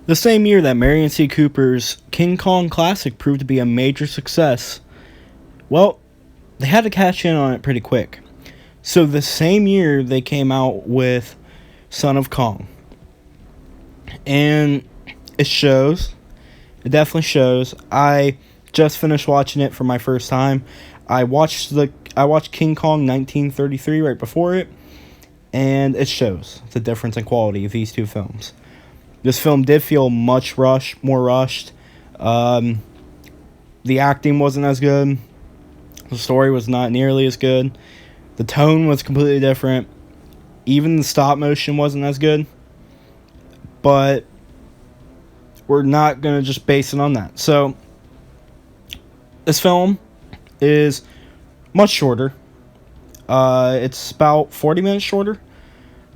The same year that Marion C. Cooper's King Kong Classic proved to be a major success, well, they had to cash in on it pretty quick. So the same year they came out with Son of Kong. And it shows. It definitely shows. I just finished watching it for my first time. I watched King Kong 1933 right before it, and it shows the difference in quality of these two films. This film did feel more rushed. The acting wasn't as good. The story was not nearly as good. The tone was completely different. Even the stop motion wasn't as good. But we're not going to just base it on that. So, this film is much shorter. It's about 40 minutes shorter.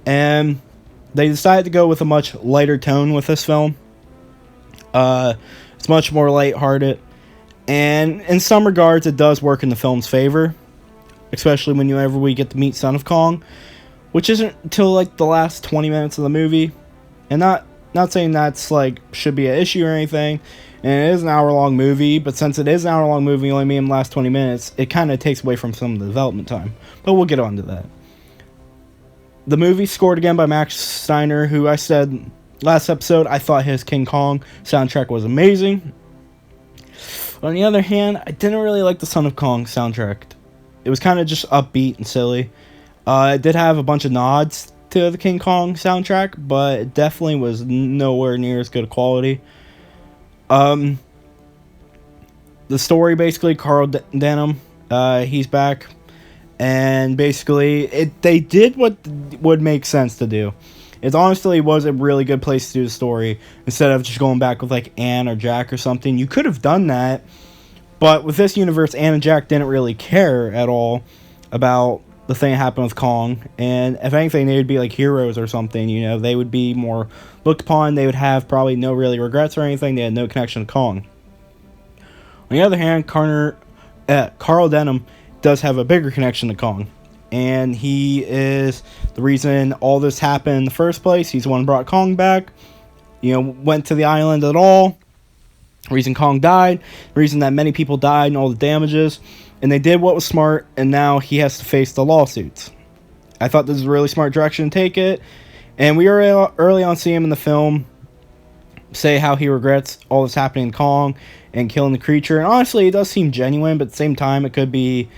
And they decided to go with a much lighter tone with this film. It's much more lighthearted. And in some regards, it does work in the film's favor. Especially whenever we get to meet Son of Kong. Which isn't until like the last 20 minutes of the movie. And not saying that's like should be an issue or anything. And it is an hour-long movie. But since it is an hour-long movie, only meeting the last 20 minutes, it kind of takes away from some of the development time. But we'll get on to that. The movie scored again by Max Steiner, who I said last episode, I thought his King Kong soundtrack was amazing. On the other hand, I didn't really like the Son of Kong soundtrack. It was kind of just upbeat and silly. It did have a bunch of nods to the King Kong soundtrack, but it definitely was nowhere near as good a quality. The story, basically, Carl Denham, he's back. And basically, they did what would make sense to do. It honestly was a really good place to do the story. Instead of just going back with like Anne or Jack or something. You could have done that. But with this universe, Anne and Jack didn't really care at all about the thing that happened with Kong. And if anything, they would be like heroes or something. You know, they would be more looked upon. They would have probably no really regrets or anything. They had no connection to Kong. On the other hand, Carl Denham does have a bigger connection to Kong. And he is the reason all this happened in the first place. He's the one who brought Kong back. You know, went to the island at all. The reason Kong died. The reason that many people died and all the damages. And they did what was smart. And now he has to face the lawsuits. I thought this was a really smart direction to take it. And we were early on seeing him in the film say how he regrets all this happening to Kong and killing the creature. And honestly, it does seem genuine. But at the same time, it could be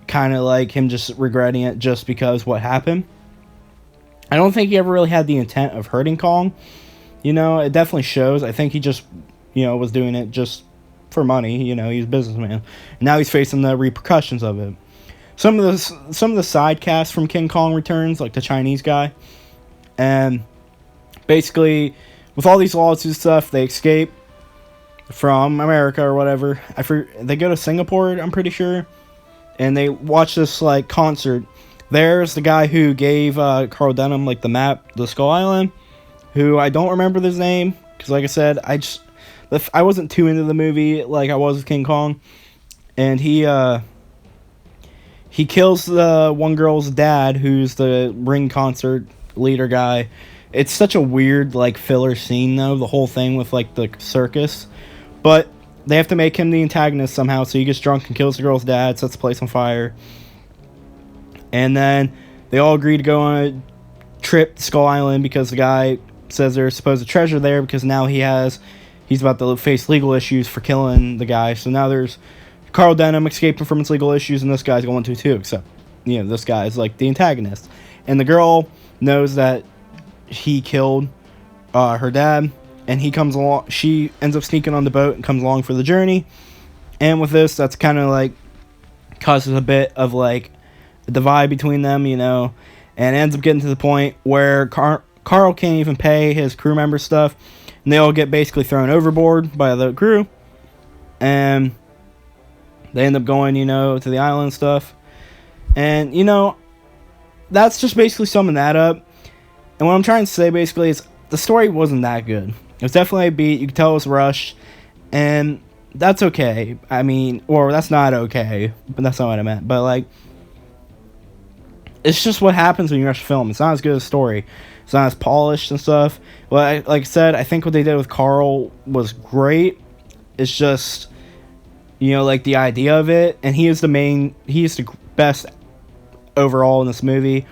kind of like him just regretting it just because what happened. I don't think he ever really had the intent of hurting Kong. You know, it definitely shows. I think he just, you know, was doing it just for money. You know, he's a businessman. And now he's facing the repercussions of it. Some of the side casts from King Kong Returns, like the Chinese guy. And basically, with all these lawsuits and stuff, they escape from America or whatever. They go to Singapore, I'm pretty sure. And they watch this, like, concert. There's the guy who gave Carl Denham, like, the map, the Skull Island. Who I don't remember his name. Because, like I said, I wasn't too into the movie like I was with King Kong. And he kills the one girl's dad, who's the ring concert leader guy. It's such a weird, like, filler scene, though. The whole thing with, like, the circus. But they have to make him the antagonist somehow, so he gets drunk and kills the girl's dad, sets the place on fire. And then they all agree to go on a trip to Skull Island because the guy says there's supposed treasure there because now he's about to face legal issues for killing the guy. So now there's Carl Denham escaping from his legal issues, and this guy's going to too, except, you know, this guy is like the antagonist. And the girl knows that he killed her dad. And he comes along, she ends up sneaking on the boat and comes along for the journey. And with this, that's kind of like causes a bit of like a divide between them, you know. And it ends up getting to the point where Carl can't even pay his crew member stuff. And they all get basically thrown overboard by the crew. And they end up going, you know, to the island and stuff. And, you know, that's just basically summing that up. And what I'm trying to say basically is the story wasn't that good. It was definitely a beat. You could tell it was rushed. And that's okay. I mean, or that's not okay. But that's not what I meant. But, like, it's just what happens when you rush a film. It's not as good as a story. It's not as polished and stuff. Well, like I said, I think what they did with Carl was great. It's just, like the idea of it, and he is the best overall in this movie.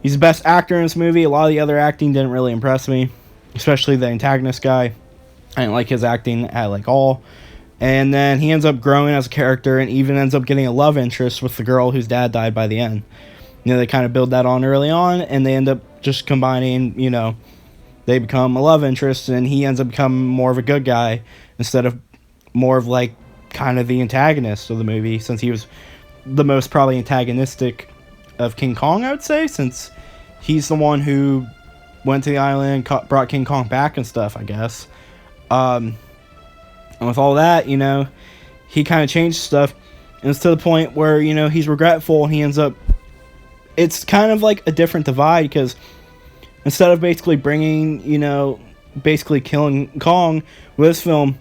He's the best actor in this movie. A lot of the other acting didn't really impress me, especially the antagonist guy. I didn't like his acting at all. And then he ends up growing as a character and even ends up getting a love interest with the girl whose dad died by the end. They kind of build that on early on, and they end up just combining, they become a love interest, and he ends up becoming more of a good guy instead of more of kind of the antagonist of the movie, since he was the most probably antagonistic of King Kong, I would say, since he's the one who went to the island, brought King Kong back and stuff, I guess. And with all that, he kind of changed stuff, and it's to the point where, he's regretful, and he ends up, it's kind of like a different divide, because instead of basically basically killing Kong with this film,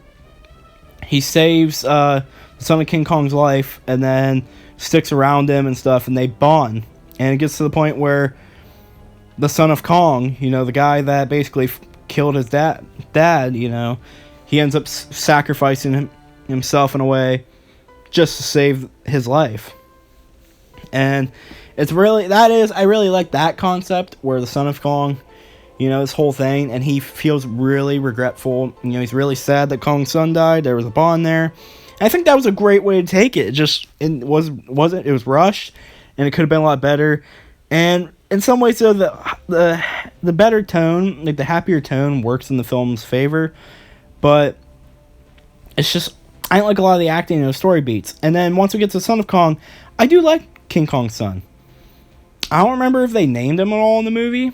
he saves the son of King Kong's life, and then sticks around him and stuff, and they bond. And it gets to the point where the son of Kong, the guy that basically killed his dad, he ends up sacrificing himself in a way just to save his life. And it's really, I really like that concept, where the son of Kong, this whole thing, and he feels really regretful. He's really sad that Kong's son died. There was a bond there. And I think that was a great way to take it. It was rushed, and it could have been a lot better. And in some ways, though, the better tone, the happier tone, works in the film's favor. But it's just, I don't like a lot of the acting and the story beats. And then once we get to Son of Kong, I do like King Kong's son. I don't remember if they named him at all in the movie.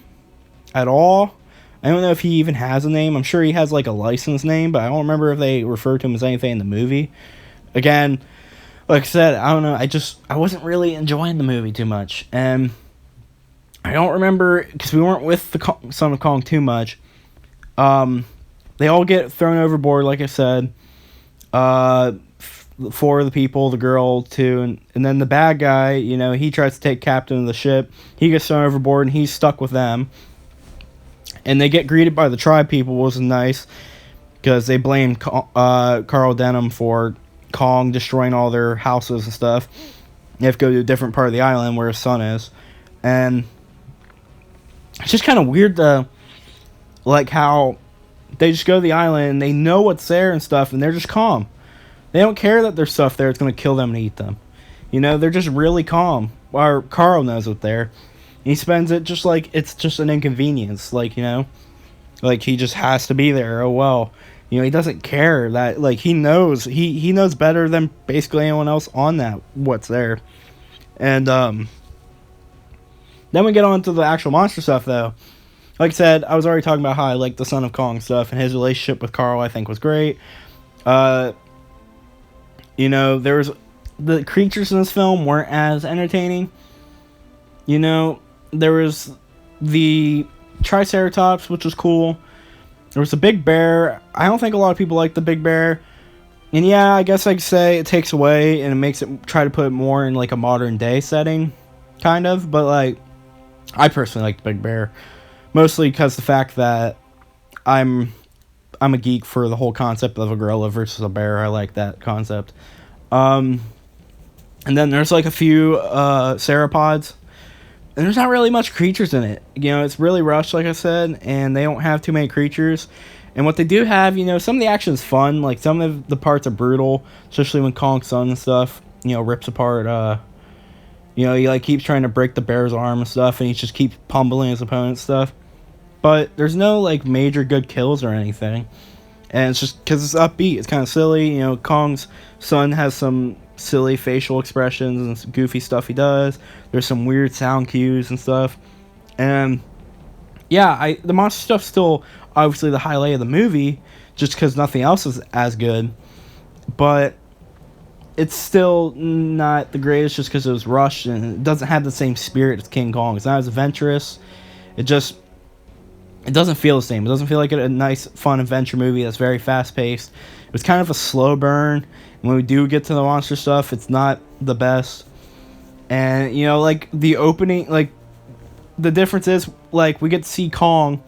At all. I don't know if he even has a name. I'm sure he has a licensed name, but I don't remember if they refer to him as anything in the movie. Again, like I said, I don't know. I wasn't really enjoying the movie too much. And I don't remember, because we weren't with the Son of Kong too much. They all get thrown overboard, like I said. 4 of the people, the girl, 2, and then the bad guy, he tries to take captain of the ship. He gets thrown overboard, and he's stuck with them. And they get greeted by the tribe people, which was nice, because they blame Carl Denham for Kong destroying all their houses and stuff. They have to go to a different part of the island where his son is. And it's just kind of weird, how they just go to the island, and they know what's there and stuff, and they're just calm. They don't care that there's stuff there that's going to kill them and eat them. They're just really calm. Or Carl knows what's there. He spends it just like it's just an inconvenience. He just has to be there. Oh, well. He doesn't care that, he knows. He knows better than basically anyone else on that, what's there. And, then we get on to the actual monster stuff, though. Like I said, I was already talking about how I like the Son of Kong stuff, and his relationship with Carl, I think, was great. There was, the creatures in this film weren't as entertaining. There was the Triceratops, which was cool. There was a big bear. I don't think a lot of people like the big bear. And yeah, I guess I could say it takes away and it makes it try to put it more in a modern day setting, kind of. But I personally like the big bear, mostly because the fact that I'm a geek for the whole concept of a gorilla versus a bear. I like that concept. And then there's a few sauropods. And there's not really much creatures in it. It's really rushed, like I said, and they don't have too many creatures. And what they do have, some of the action is fun. Some of the parts are brutal, especially when Kong's son and stuff, rips apart, he keeps trying to break the bear's arm and stuff, and he just keeps pummeling his opponent and stuff. But there's no, major good kills or anything. And it's just because it's upbeat. It's kind of silly. Kong's son has some silly facial expressions and some goofy stuff he does. There's some weird sound cues and stuff. And yeah, the monster stuff's still obviously the highlight of the movie, just because nothing else is as good. But it's still not the greatest just because it was rushed and it doesn't have the same spirit as King Kong. It's not as adventurous. It doesn't feel the same. It doesn't feel like a nice, fun adventure movie that's very fast-paced. It was kind of a slow burn. And when we do get to the monster stuff, it's not the best. And, the opening, the difference is, like we get to see Kong,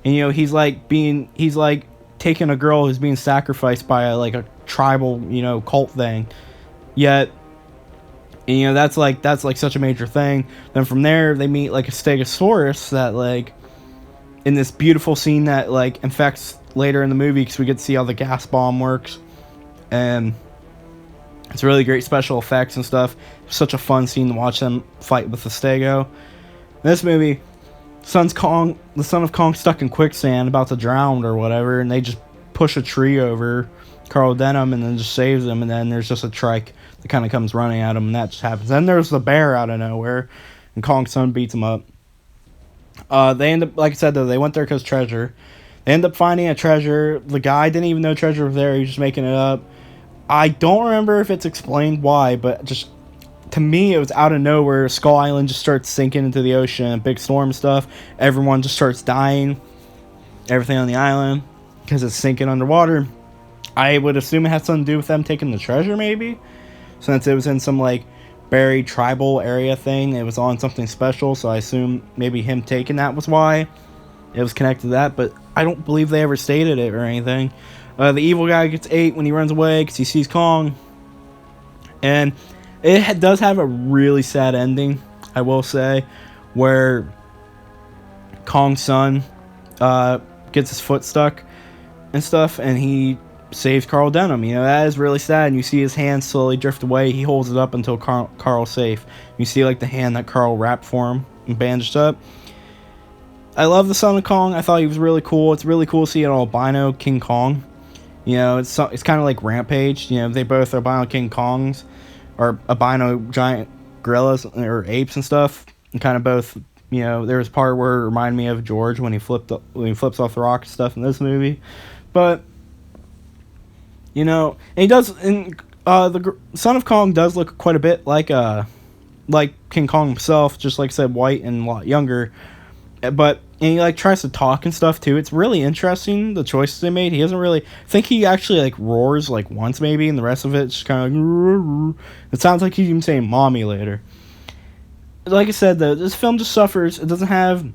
and he's like taking a girl who's being sacrificed by a tribal cult thing. Yet, and, that's like such a major thing. Then from there they meet like a Stegosaurus that like in this beautiful scene that like infects later in the movie, because we get to see how the gas bomb works, and it's really great special effects and stuff. Such a fun scene to watch them fight with the Stego. In this movie, the son of Kong stuck in quicksand about to drown or whatever, and they just push a tree over Carl Denham and then just saves him, and then there's just a trike that kind of comes running at him, and that just happens. Then there's the bear out of nowhere, and Kong's son beats him up. They end up, like I said though, they went there because treasure. They end up finding a treasure. The guy didn't even know treasure was there, he was just making it up. I don't remember if it's explained why, but just to me it was out of nowhere. Skull Island just starts sinking into the ocean, big storm stuff, everyone just starts dying, everything on the island, because it's sinking underwater. I would assume it had something to do with them taking the treasure, maybe, since it was in some like buried tribal area thing. It was on something special, so I assume maybe him taking that was why it was connected to that, but I don't believe they ever stated it or anything. The evil guy gets ate when he runs away because he sees Kong, and it does have a really sad ending, I will say, where Kong's son gets his foot stuck and stuff, and he saves Carl Denham. That is really sad, and you see his hand slowly drift away. He holds it up until Carl's safe. You see like the hand that Carl wrapped for him and bandaged up. I love the son of Kong. I thought he was really cool. It's really cool to see an albino King Kong. It's kind of like Rampage. They both are albino King Kongs, or albino giant gorillas or apes and stuff. And kind of both. There was a part where it reminded me of George when he flips off the rock and stuff in this movie. But and he does. And the son of Kong does look quite a bit like King Kong himself, just like I said, white and a lot younger. But he tries to talk and stuff too. It's really interesting the choices they made. He doesn't really think he actually roars once maybe, and the rest of it's just kind of it sounds like he's even saying mommy later. Like I said though, this film just suffers. It doesn't have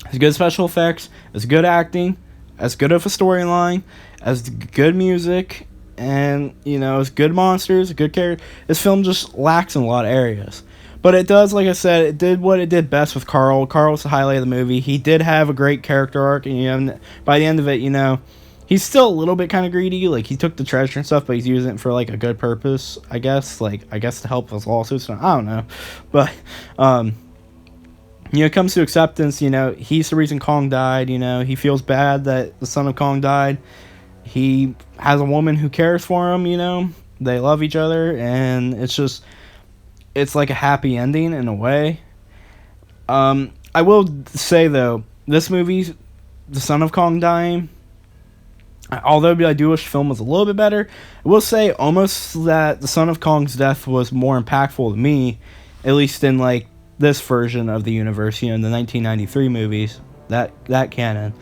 as good special effects, as good acting, as good of a storyline, as good music, and as good monsters, good character. This film just lacks in a lot of areas. But it does, like I said, it did what it did best with Carl. Carl's the highlight of the movie. He did have a great character arc, and by the end of it, he's still a little bit kind of greedy. He took the treasure and stuff, but he's using it for a good purpose, I guess. I guess to help with lawsuits. I don't know, but it comes to acceptance. He's the reason Kong died. He feels bad that the son of Kong died. He has a woman who cares for him. They love each other, and it's like a happy ending in a way. I will say though, this movie, the son of Kong dying, although I do wish the film was a little bit better, I will say almost that the son of Kong's death was more impactful to me, at least in this version of the universe, the 1993 movies, that canon.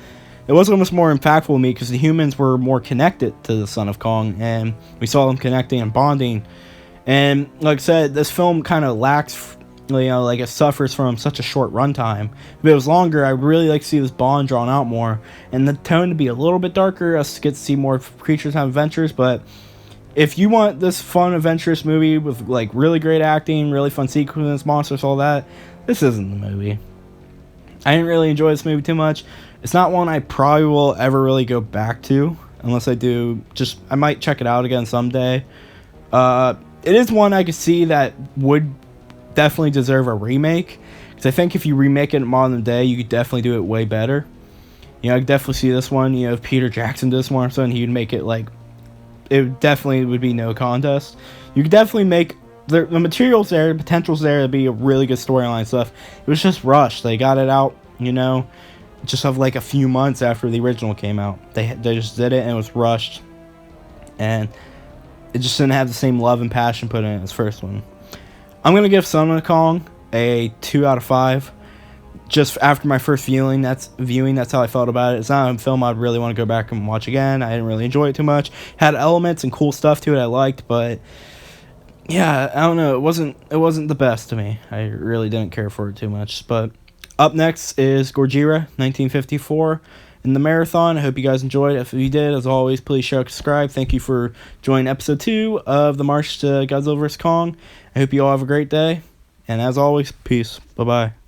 It was almost more impactful to me because the humans were more connected to the son of Kong, and we saw them connecting and bonding. And like I said, this film kind of lacks, it suffers from such a short runtime. If it was longer, I'd really like to see this bond drawn out more, and the tone to be a little bit darker, us get to see more creatures have adventures. But if you want this fun, adventurous movie with really great acting, really fun sequences, monsters, all that, this isn't the movie. I didn't really enjoy this movie too much. It's not one I probably will ever really go back to, unless I do. I might check it out again someday. It is one I could see that would definitely deserve a remake, because I think if you remake it in modern day, you could definitely do it way better. I could definitely see this one. If Peter Jackson did this one or something, he'd make it it definitely would be no contest. You could definitely make the materials there, the potential's there to be a really good storyline stuff. It was just rushed. They got it out, just of a few months after the original came out. They just did it, and it was rushed, and it just didn't have the same love and passion put in it as first one. I'm going to give Son of Kong a 2 out of 5. Just after my first viewing, that's how I felt about it. It's not a film I'd really want to go back and watch again. I didn't really enjoy it too much. Had elements and cool stuff to it I liked, but yeah, I don't know. It wasn't the best to me. I really didn't care for it too much. But Up next is Gojira, 1954, in the marathon. I hope you guys enjoyed. If you did, as always, please share, subscribe. Thank you for joining episode 2 of the March to Godzilla vs. Kong. I hope you all have a great day. And as always, peace. Bye-bye.